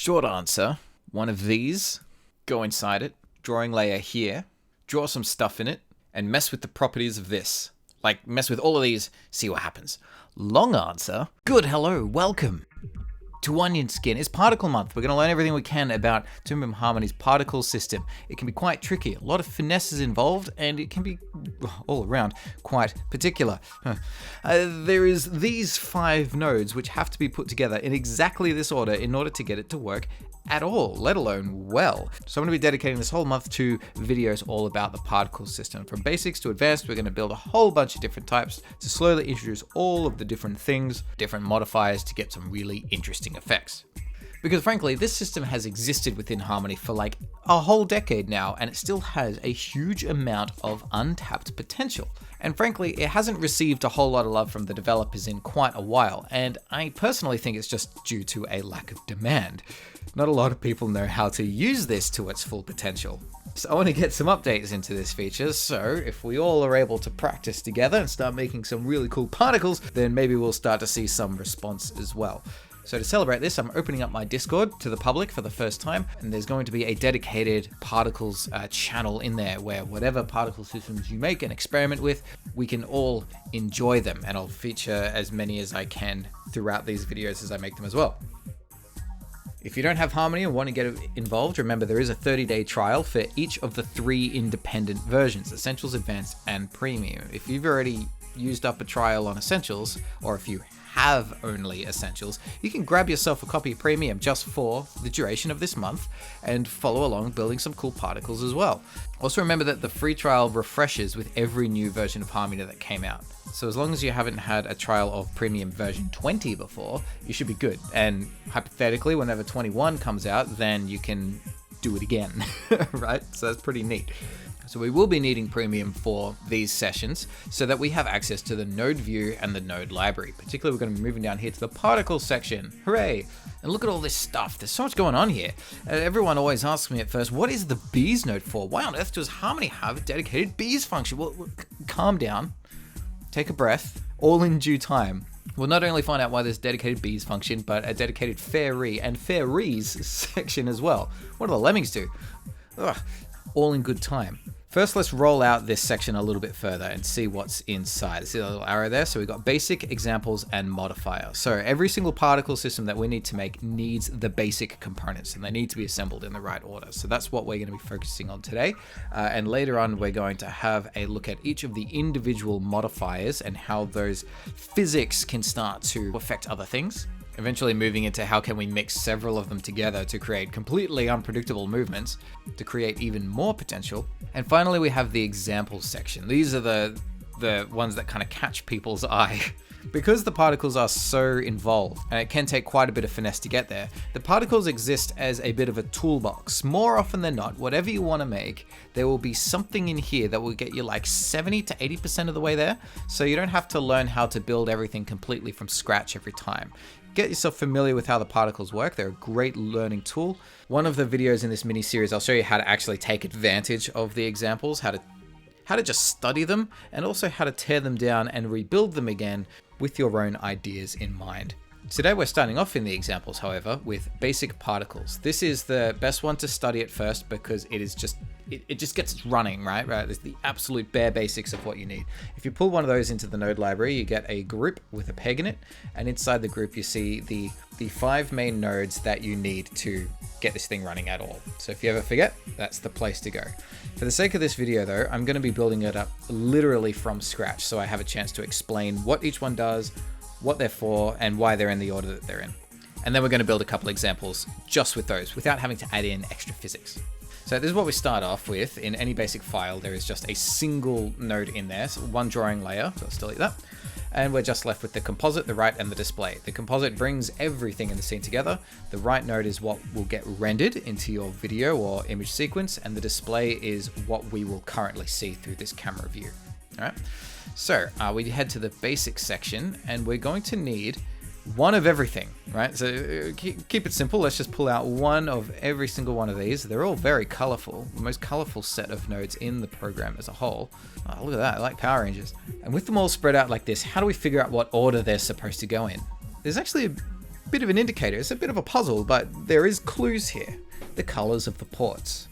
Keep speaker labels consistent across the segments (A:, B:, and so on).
A: Short answer, one of these, go inside it, drawing layer here, draw some stuff in it, and mess with the properties of this. Like, mess with all of these, see what happens. Long answer, good hello, welcome to Onionskin. It's Particle Month. We're going to learn everything we can about Toon Harmony's particle system. It can be quite tricky, a lot of finesses involved, and it can be all around quite particular. There is these 5 nodes which have to be put together in exactly this order in order to get it to work at all, let alone well. So I'm going to be dedicating this whole month to videos all about the particle system. From basics to advanced, we're going to build a whole bunch of different types to slowly introduce all of the different things, different modifiers to get some really interesting effects. Because frankly, this system has existed within Harmony for like a whole decade now, and it still has a huge amount of untapped potential. And frankly, it hasn't received a whole lot of love from the developers in quite a while, and I personally think it's just due to a lack of demand. Not a lot of people know how to use this to its full potential. So I want to get some updates into this feature, so if we all are able to practice together and start making some really cool particles, then maybe we'll start to see some response as well. So to celebrate this, I'm opening up my Discord to the public for the first time, and there's going to be a dedicated particles channel in there where whatever particle systems you make and experiment with, we can all enjoy them, and I'll feature as many as I can throughout these videos as I make them as well. If you don't have Harmony and want to get involved, remember there is a 30-day trial for each of the 3 independent versions, Essentials, Advanced, and Premium. If you've already used up a trial on Essentials, or if you have only Essentials, you can grab yourself a copy of Premium just for the duration of this month and follow along building some cool particles as well. Also remember that the free trial refreshes with every new version of Harmony that came out. So as long as you haven't had a trial of Premium version 20 before, you should be good. And hypothetically, whenever 21 comes out, then you can do it again, right? So that's pretty neat. So we will be needing Premium for these sessions so that we have access to the node view and the node library. Particularly, we're going to be moving down here to the particle section. Hooray! And look at all this stuff. There's so much going on here. Everyone always asks me at first, what is the bees node for? Why on earth does Harmony have a dedicated bees function? Well, calm down. Take a breath. All in due time. We'll not only find out why there's a dedicated bees function, but a dedicated fairy and fairies section as well. What do the lemmings do? Ugh. All in good time. First, let's roll out this section a little bit further and see what's inside. See the little arrow there? So we've got basic, examples, and modifier. So every single particle system that we need to make needs the basic components, and they need to be assembled in the right order. So that's what we're going to be focusing on today. And later on, we're going to have a look at each of the individual modifiers and how those physics can start to affect other things. Eventually moving into how can we mix several of them together to create completely unpredictable movements to create even more potential. And finally, we have the examples section. These are the ones that kind of catch people's eye. Because the particles are so involved, and it can take quite a bit of finesse to get there, the particles exist as a bit of a toolbox. More often than not, whatever you want to make, there will be something in here that will get you like 70 to 80% of the way there, so you don't have to learn how to build everything completely from scratch every time. Get yourself familiar with how the particles work. They're a great learning tool. One of the videos in this mini series, I'll show you how to actually take advantage of the examples, how to just study them, and also how to tear them down and rebuild them again with your own ideas in mind. Today we're starting off in the examples, however, with basic particles. This is the best one to study at first because it just gets it running, right? It's the absolute bare basics of what you need. If you pull one of those into the node library, you get a group with a peg in it, and inside the group you see the 5 main nodes that you need to get this thing running at all. So if you ever forget, that's the place to go. For the sake of this video though, I'm going to be building it up literally from scratch so I have a chance to explain what each one does, what they're for, and why they're in the order that they're in. And then we're going to build a couple examples just with those without having to add in extra physics. So this is what we start off with. In any basic file, there is just a single node in there, so one drawing layer, so I'll delete that. And we're just left with the composite, the write, and the display. The composite brings everything in the scene together. The write node is what will get rendered into your video or image sequence, and the display is what we will currently see through this camera view. All right. So we head to the basic section, and we're going to need one of everything, right? So keep it simple. Let's just pull out one of every single one of these. They're all very colorful, the most colorful set of nodes in the program as a whole. Oh, look at that, I like Power Rangers. And with them all spread out like this, how do we figure out what order they're supposed to go in? There's actually bit of an indicator. It's a bit of a puzzle, but there is clues here. The colors of the ports.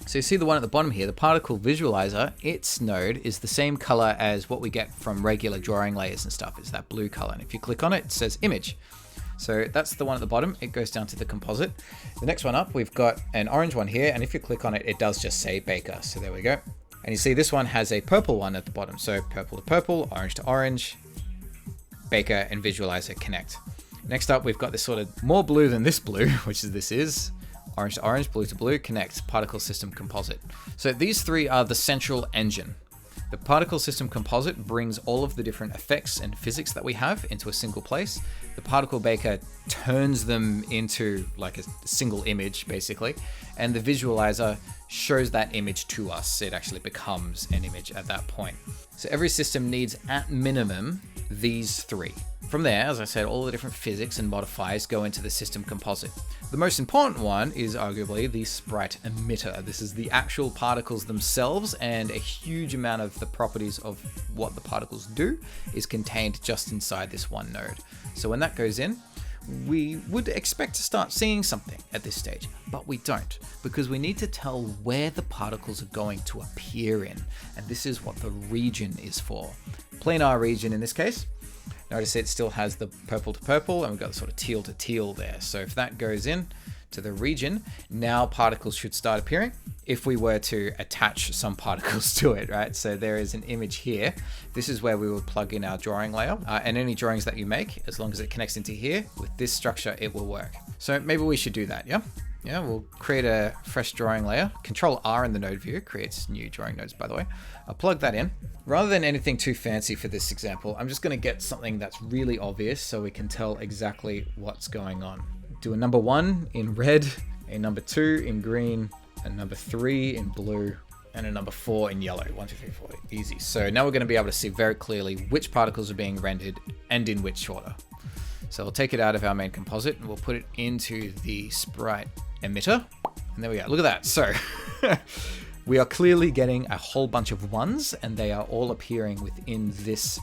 A: So you see the one at the bottom here, the particle visualizer, its node is the same color as what we get from regular drawing layers and stuff. It's that blue color. And if you click on it, it says image. So that's the one at the bottom. It goes down to the composite. The next one up, we've got an orange one here. And if you click on it, it does just say Baker. So there we go. And you see this one has a purple one at the bottom. So purple to purple, orange to orange, Baker and visualizer connect. Next up, we've got this sort of more blue than this blue, which is this is. Orange to orange, blue to blue, connect, particle system composite. So these three are the central engine. The particle system composite brings all of the different effects and physics that we have into a single place. The particle baker turns them into like a single image, basically. And the visualizer shows that image to us. It actually becomes an image at that point. So every system needs, at minimum, these three. From there, as I said, all the different physics and modifiers go into the system composite. The most important one is arguably the Sprite Emitter. This is the actual particles themselves, and a huge amount of the properties of what the particles do is contained just inside this one node. So when that goes in, we would expect to start seeing something at this stage, but we don't, because we need to tell where the particles are going to appear in, and this is what the region is for. Planar region in this case. Notice it still has the purple to purple, and we've got the sort of teal to teal there. So if that goes in to the region, now particles should start appearing if we were to attach some particles to it, right? So there is an image here. This is where we will plug in our drawing layer, and any drawings that you make, as long as it connects into here, with this structure, it will work. So maybe we should do that, yeah? Yeah, we'll create a fresh drawing layer. Control R in the node view creates new drawing nodes, by the way. I'll plug that in. Rather than anything too fancy for this example, I'm just going to get something that's really obvious so we can tell exactly what's going on. Do a number 1 in red, a number 2 in green, a number 3 in blue, and a number 4 in yellow. 1, 2, 3, 4. Easy. So now we're going to be able to see very clearly which particles are being rendered and in which order. So we'll take it out of our main composite and we'll put it into the Sprite Emitter. And there we go. Look at that. So we are clearly getting a whole bunch of ones, and they are all appearing within this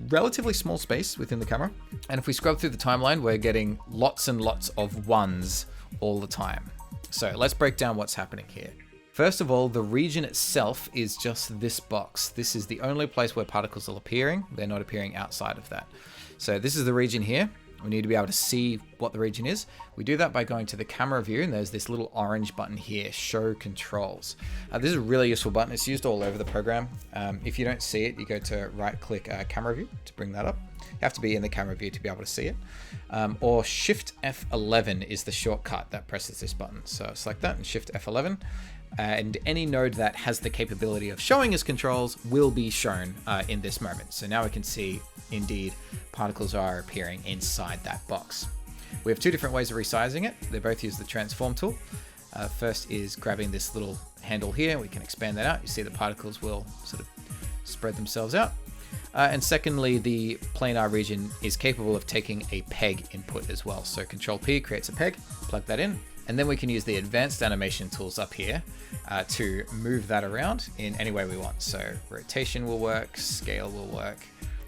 A: relatively small space within the camera. And if we scrub through the timeline, we're getting lots and lots of ones all the time. So let's break down what's happening here. First of all, the region itself is just this box. This is the only place where particles are appearing. They're not appearing outside of that. So this is the region here. We need to be able to see what the region is. We do that by going to the camera view, and there's this little orange button here, show controls. This is a really useful button. It's used all over the program. If you don't see it, you go to right-click camera view to bring that up. You have to be in the camera view to be able to see it. Or Shift F11 is the shortcut that presses this button. So select that and Shift F11. And any node that has the capability of showing us controls will be shown in this moment. So now we can see, indeed, particles are appearing inside that box. We have two different ways of resizing it. They both use the transform tool. First is grabbing this little handle here. We can expand that out. You see the particles will sort of spread themselves out. And secondly, the planar region is capable of taking a peg input as well. So Control P creates a peg, plug that in. And then we can use the advanced animation tools up here to move that around in any way we want. So rotation will work, scale will work.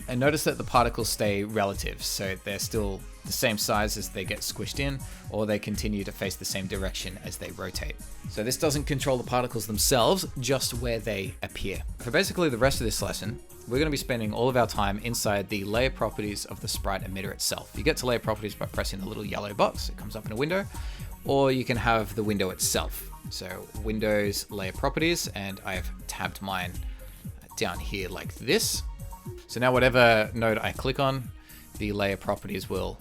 A: And notice that the particles stay relative, so they're still the same size as they get squished in, or they continue to face the same direction as they rotate. So this doesn't control the particles themselves, just where they appear. For basically the rest of this lesson, we're going to be spending all of our time inside the layer properties of the Sprite Emitter itself. You get to layer properties by pressing the little yellow box. It comes up in a window, or you can have the window itself. So Windows, layer properties, and I've tabbed mine down here like this. So now whatever node I click on, the layer properties will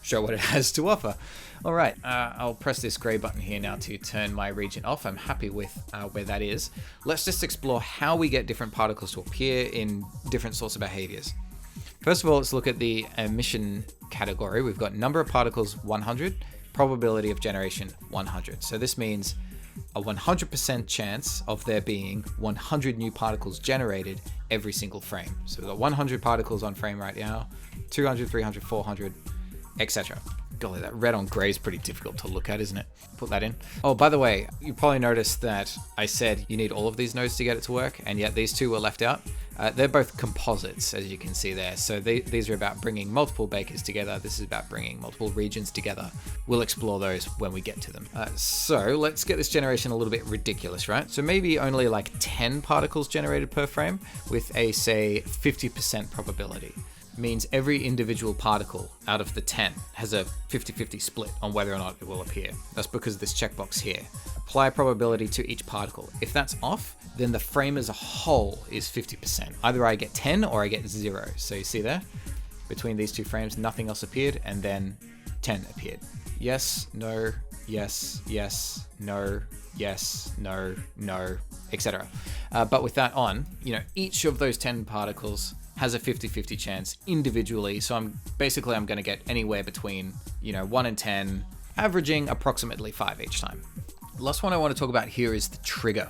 A: show what it has to offer. All right, I'll press this gray button here now to turn my region off. I'm happy with where that is. Let's just explore how we get different particles to appear in different sorts of behaviors. First of all, let's look at the emission category. We've got number of particles 100, probability of generation 100. So this means a 100% chance of there being 100 new particles generated every single frame. So we've got 100 particles on frame right now, 200, 300, 400, etc. Golly, that red on gray is pretty difficult to look at, isn't it? Put that in. Oh, by the way, you probably noticed that I said you need all of these nodes to get it to work, and yet these two were left out. They're both composites, as you can see there. So these are about bringing multiple bakers together. This is about bringing multiple regions together. We'll explore those when we get to them. So let's get this generation a little bit ridiculous, right? So maybe only like 10 particles generated per frame with a, say, 50% probability. Means every individual particle out of the 10 has a 50-50 split on whether or not it will appear. That's because of this checkbox here. Apply probability to each particle. If that's off, then the frame as a whole is 50%. Either I get 10 or I get 0. So you see there? Between these two frames, nothing else appeared, and then 10 appeared. Yes, no, yes, yes, no, yes, no, no, etc. But with that on, each of those 10 particles has a 50-50 chance individually. So I'm going to get anywhere between, 1 and 10, averaging approximately 5 each time. The last one I want to talk about here is the trigger.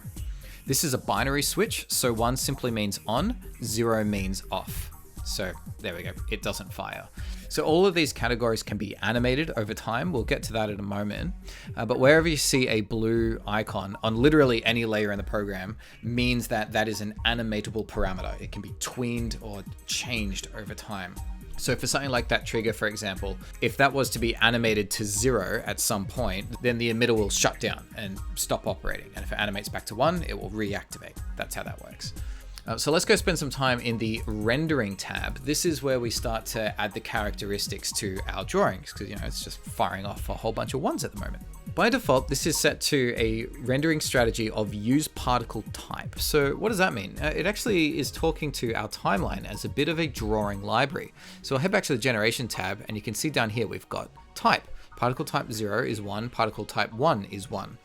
A: This is a binary switch. So 1 simply means on, 0 means off. So there we go. It doesn't fire. So all of these categories can be animated over time. We'll get to that in a moment. But wherever you see a blue icon on literally any layer in the program means that that is an animatable parameter. It can be tweened or changed over time. So for something like that trigger, for example, if that was to be animated to 0 at some point, then the emitter will shut down and stop operating. And if it animates back to 1, it will reactivate. That's how that works. So let's go spend some time in the rendering tab. This is where we start to add the characteristics to our drawings because, it's just firing off a whole bunch of 1s at the moment. By default, this is set to a rendering strategy of use particle type. So what does that mean? It actually is talking to our timeline as a bit of a drawing library. So I'll head back to the generation tab and you can see down here we've got type. Particle type 0 is 1, particle type 1 is 1.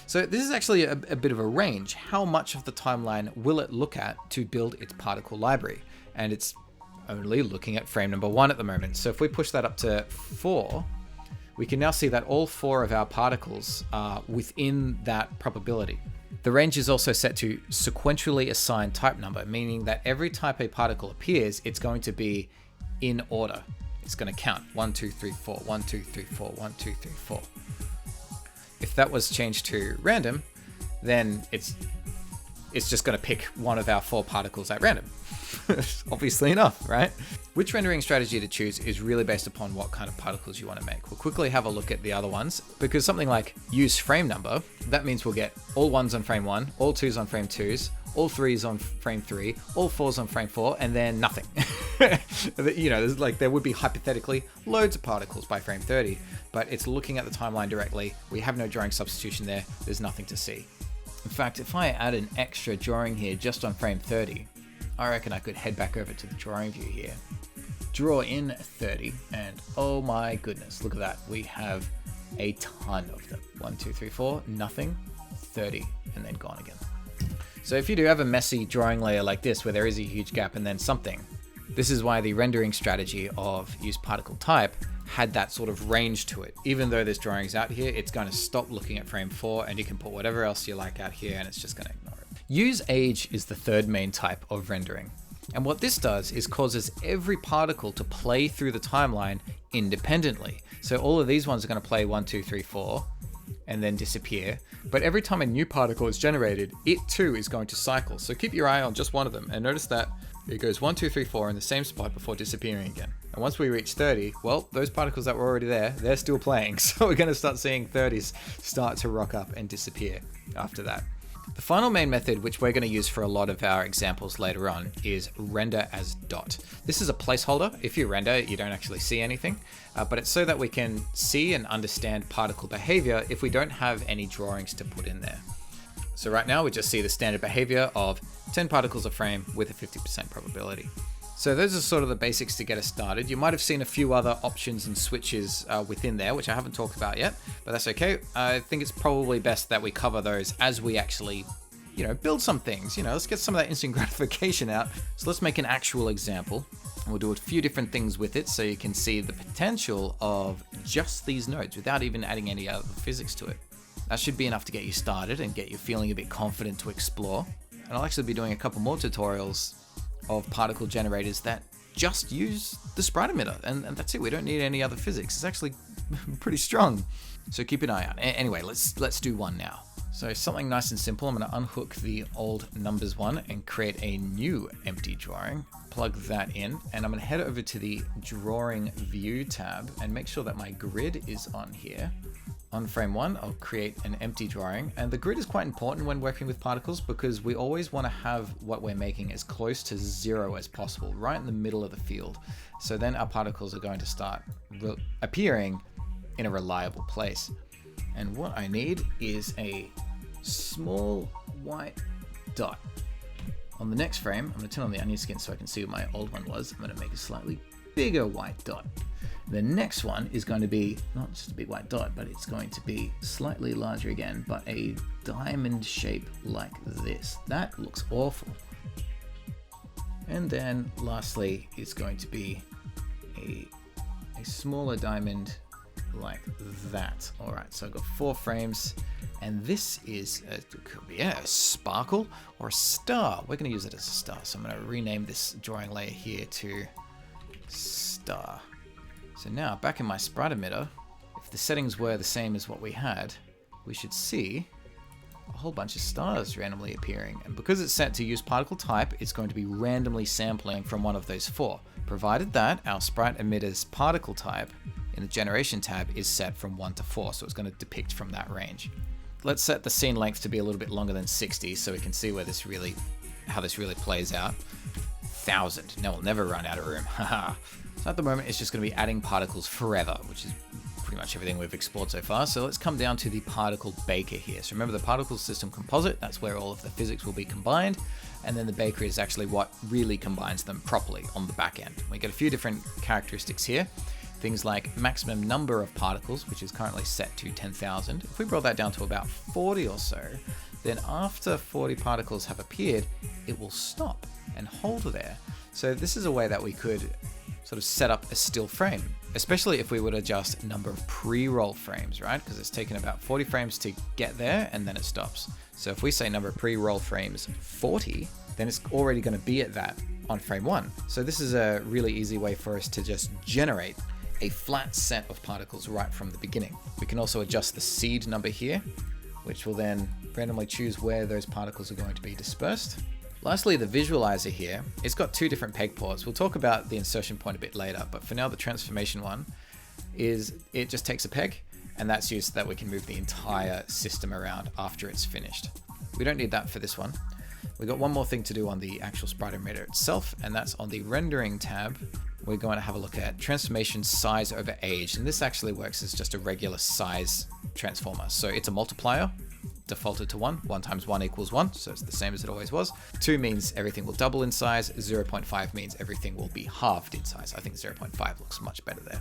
A: So this is actually a bit of a range. How much of the timeline will it look at to build its particle library? And it's only looking at frame number 1 at the moment. So if we push that up to 4, we can now see that all 4 of our particles are within that probability. The range is also set to sequentially assigned type number, meaning that every time a particle appears, it's going to be in order. It's going to count 1, 2, 3, 4, 1, 2, 3, 4, 1, 2, 3, 4. If that was changed to random, then it's just going to pick one of our 4 particles at random. Obviously enough, right? Which rendering strategy to choose is really based upon what kind of particles you want to make. We'll quickly have a look at the other ones, because something like use frame number, that means we'll get all 1s on frame 1, all 2s on frame 2s, all 3s on frame 3, all 4s on frame 4, and then nothing. There would be hypothetically loads of particles by frame 30, but it's looking at the timeline directly. We have no drawing substitution there. There's nothing to see. In fact, if I add an extra drawing here just on frame 30, I reckon I could head back over to the drawing view here, draw in 30, and oh my goodness, look at that. We have a ton of them. 1, 2, 3, 4, nothing, 30, and then gone again. So if you do have a messy drawing layer like this where there is a huge gap and then something, this is why the rendering strategy of use particle type had that sort of range to it. Even though there's drawings out here, it's going to stop looking at frame 4 and you can put whatever else you like out here and it's just going to ignore it. Use age is the third main type of rendering. And what this does is causes every particle to play through the timeline independently. So all of these ones are going to play 1, 2, 3, 4 and then disappear. But every time a new particle is generated, it too is going to cycle. So keep your eye on just one of them and notice that it goes 1, 2, 3, 4 in the same spot before disappearing again. And once we reach 30, well, those particles that were already there, they're still playing. So we're going to start seeing 30s start to rock up and disappear after that. The final main method, which we're going to use for a lot of our examples later on, is render as dot. This is a placeholder. If you render, you don't actually see anything, but it's so that we can see and understand particle behavior if we don't have any drawings to put in there. So right now we just see the standard behavior of 10 particles a frame with a 50% probability. So those are sort of the basics to get us started. You might have seen a few other options and switches within there, which I haven't talked about yet, but that's okay. I think it's probably best that we cover those as we actually, build some things. Let's get some of that instant gratification out. So let's make an actual example. We'll do a few different things with it so you can see the potential of just these nodes without even adding any other physics to it. That should be enough to get you started and get you feeling a bit confident to explore. And I'll actually be doing a couple more tutorials of particle generators that just use the Sprite Emitter, and that's it. We don't need any other physics. It's actually pretty strong, so keep an eye out. Anyway, let's do one now. So something nice and simple, I'm going to unhook the old numbers one and create a new empty drawing, plug that in, and I'm going to head over to the drawing view tab and make sure that my grid is on here. On frame one, I'll create an empty drawing, and the grid is quite important when working with particles because we always want to have what we're making as close to 0 as possible, right in the middle of the field. So then our particles are going to start appearing in a reliable place. And what I need is a small white dot. On the next frame, I'm going to turn on the onion skin so I can see what my old one was. I'm going to make a slightly bigger white dot. The next one is going to be not just a big white dot, but it's going to be slightly larger again, but a diamond shape like this. That looks awful. And then lastly, it's going to be a smaller diamond like that. All right, so I've got 4 frames, and this is a sparkle or a star. We're going to use it as a star, so I'm going to rename this drawing layer here to star. So now back in my Sprite Emitter, if the settings were the same as what we had, we should see a whole bunch of stars randomly appearing. And because it's set to use particle type, it's going to be randomly sampling from one of those 4, provided that our Sprite Emitter's particle type in the generation tab is set from 1 to 4, so it's going to depict from that range. Let's set the scene length to be a little bit longer than 60 so we can see where this really, how this really plays out. 1,000. No, we'll never run out of room. Haha. So at the moment, it's just going to be adding particles forever, which is pretty much everything we've explored so far. So let's come down to the particle baker here. So remember the particle system composite, that's where all of the physics will be combined. And then the baker is actually what really combines them properly on the back end. We get a few different characteristics here. Things like maximum number of particles, which is currently set to 10,000. If we brought that down to about 40 or so, then after 40 particles have appeared, it will stop and hold there. So this is a way that we could sort of set up a still frame, especially if we would adjust number of pre-roll frames, right? Because it's taken about 40 frames to get there and then it stops. So if we say number of pre-roll frames 40, then it's already going to be at that on frame 1. So this is a really easy way for us to just generate a flat set of particles right from the beginning. We can also adjust the seed number here, which will then randomly choose where those particles are going to be dispersed. Lastly, the visualizer here, it's got 2 different peg ports. We'll talk about the insertion point a bit later, but for now the transformation one is it just takes a peg, and that's used so that we can move the entire system around after it's finished. We don't need that for this one. We've got one more thing to do on the actual Sprite Emitter itself, and that's on the rendering tab. We're going to have a look at transformation size over age, and this actually works as just a regular size transformer. So it's a multiplier, defaulted to 1. 1 times 1 equals 1, so it's the same as it always was. 2 means everything will double in size. 0.5 means everything will be halved in size. I think 0.5 looks much better there.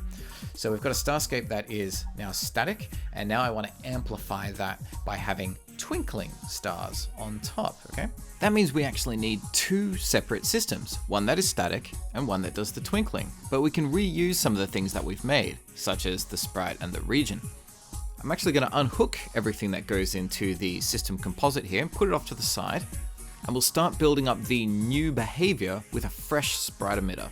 A: So we've got a starscape that is now static, and now I want to amplify that by having twinkling stars on top, okay? That means we actually need 2 separate systems, one that is static and one that does the twinkling. But we can reuse some of the things that we've made, such as the sprite and the region. I'm actually going to unhook everything that goes into the system composite here and put it off to the side, and we'll start building up the new behavior with a fresh Sprite Emitter.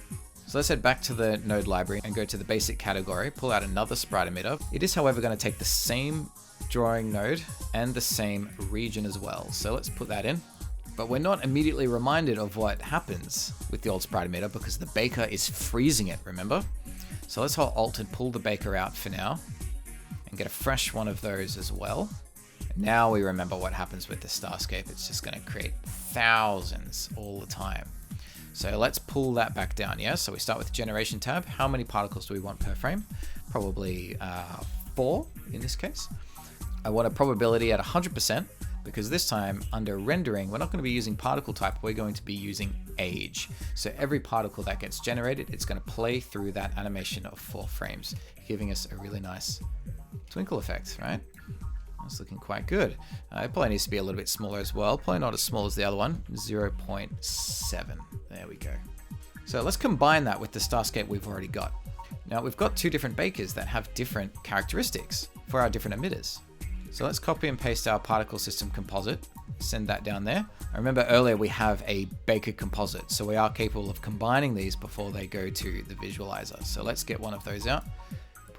A: So let's head back to the node library and go to the basic category, pull out another Sprite Emitter. It is, however, going to take the same drawing node and the same region as well. So let's put that in. But we're not immediately reminded of what happens with the old Sprite Emitter because the baker is freezing it, remember? So let's hold Alt and pull the baker out for now and get a fresh one of those as well. And now we remember what happens with the starscape. It's just going to create thousands all the time. So let's pull that back down, yeah? So we start with the generation tab. How many particles do we want per frame? Probably 4 in this case. I want a probability at 100% because this time under rendering, we're not going to be using particle type, we're going to be using age. So every particle that gets generated, it's going to play through that animation of 4 frames, giving us a really nice twinkle effect, right? That's looking quite good. It probably needs to be a little bit smaller as well. Probably not as small as the other one, 0.7. There we go. So let's combine that with the starscape we've already got. Now we've got 2 different bakers that have different characteristics for our different emitters. So let's copy and paste our particle system composite, send that down there. I remember earlier we have a baker composite, so we are capable of combining these before they go to the visualizer. So let's get one of those out,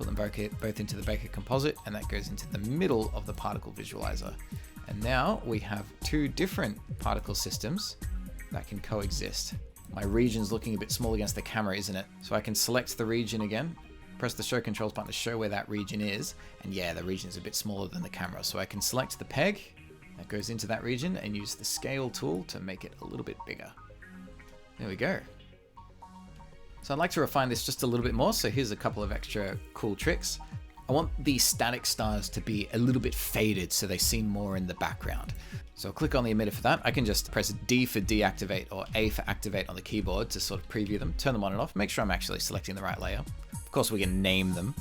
A: Put them both into the Baker composite, and that goes into the middle of the particle visualizer. And now we have two different particle systems that can coexist. My region's looking a bit small against the camera, isn't it? So I can select the region again, press the show controls button to show where that region is. And yeah, the region is a bit smaller than the camera. So I can select the peg that goes into that region and use the scale tool to make it a little bit bigger. There we go. So I'd like to refine this just a little bit more. So here's a couple of extra cool tricks. I want the static stars to be a little bit faded so they seem more in the background. So I'll click on the emitter for that. I can just press D for deactivate or A for activate on the keyboard to sort of preview them, turn them on and off, make sure I'm actually selecting the right layer. Of course, we can name them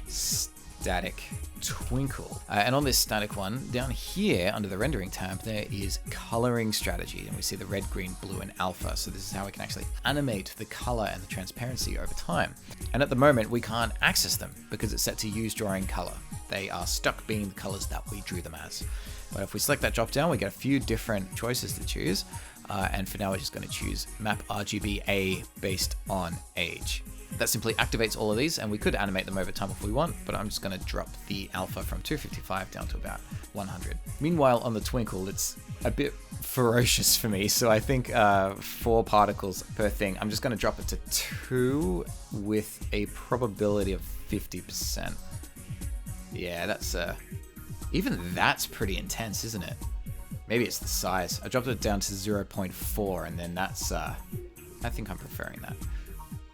A: static twinkle. And on this static one, down here under the rendering tab, there is coloring strategy. And we see the red, green, blue, and alpha. So this is how we can actually animate the color and the transparency over time. And at the moment, we can't access them because it's set to use drawing color. They are stuck being the colors that we drew them as. But if we select that drop down, we get a few different choices to choose. And for now, we're just going to choose map RGBA based on age. That simply activates all of these, and we could animate them over time if we want, but I'm just going to drop the alpha from 255 down to about 100. Meanwhile, on the twinkle, it's a bit ferocious for me, so I think 4 particles per thing. I'm just going to drop it to 2 with a probability of 50%. Yeah, that's even that's pretty intense, isn't it? Maybe it's the size. I dropped it down to 0.4, and then that's I think I'm preferring that.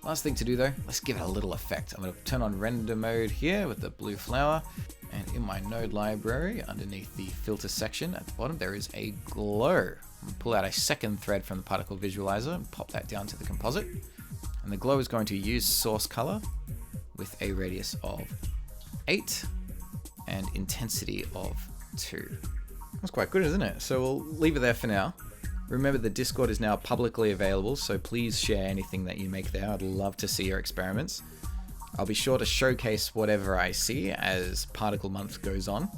A: Last thing to do though, let's give it a little effect. I'm going to turn on render mode here with the blue flower, and in my node library underneath the filter section at the bottom there is a glow. I'm going to pull out a second thread from the particle visualizer and pop that down to the composite, and the glow is going to use source color with a radius of 8 and intensity of 2. That's quite good, isn't it? So we'll leave it there for now. Remember, the Discord is now publicly available, so please share anything that you make there. I'd love to see your experiments. I'll be sure to showcase whatever I see as Particle Month goes on.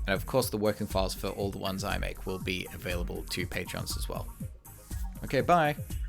A: And of course, the working files for all the ones I make will be available to Patrons as well. Okay, bye!